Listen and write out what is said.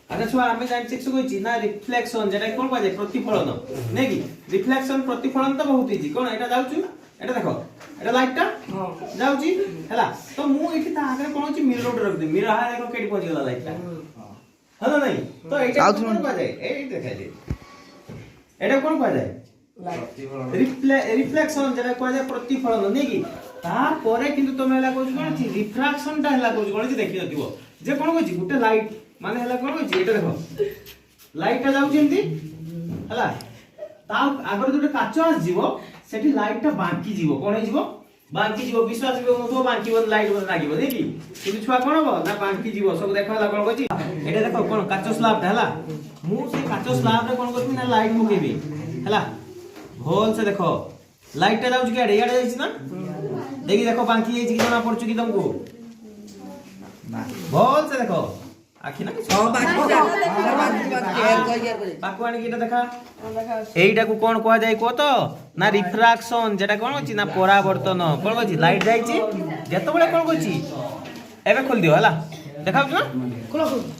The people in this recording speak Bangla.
আচ্ছা ছুয়া আমি জানি শিখছো কইছি না রিফ্লেকশন যেটা কোন কয় যায় প্রতিফলন নাই কি রিফ্লেকশন প্রতিফলন তো বহুত ইজি কোন এটা যাউছি এটা দেখো এটা লাইটটা যাউছি হেলা তো মু এটি তা আগে কোন হচ্ছে মিরর রখ দে মিরর হা দেখো কেডি পৌঁছি গলা লাইটটা হলো নাই তো এটা কোন কয় যায় এই দেখাই দে এটা কোন কয় যায় রিফ্লেকশন যেটা কয় যায় প্রতিফলন নাই কি তারপরে কিন্তু তুমি হেলা কইছ কোন আছে রিফ্রাকশনটা হেলা কইছ কোন আছে দেখি দিও যে কোন কইছি গুটে লাইট মানে হেলা কোন কইছি এটা দেখো লাইটটা যাଉଛି এমতি হেলা তা আগরে দুটো কাচ আস ଯିବ সেটি লাইটটা বাঁকি ଯିବ কোন হই ଯିବ বাঁকি ଯିବ বিশ্বাস হবে মতো বাঁকি বন লাইট বন লাগিব দেখি কিন্তু ছুয়া কোন হবো না বাঁকি ଯିବ সব দেখো হেলা কোন কইছি এটা দেখো কোন কাচ স্ল্যাবটা হেলা মু সেই কাচ স্ল্যাবরে কোন করবি না লাইট মুকেবি হেলা হোল সে দেখো লাইটটা যাଉଛି কি এড়ে যাইছি না দেখি দেখো বাঁকি যাইছি কি জনা পড়ছো কি তুমকু হোল সে দেখো আখি না বাকুয়ানি কিটা দেখা এইটাকু কোন কোয়া যায় কো তো না রিফ্রাকশন যেটা কোন হচ্ছে না পরাবর্তন কোন হচ্ছে লাইট যাইছি যেতবেলে কোন কইছি এবে খোল দিও হেলা দেখাও না খোলো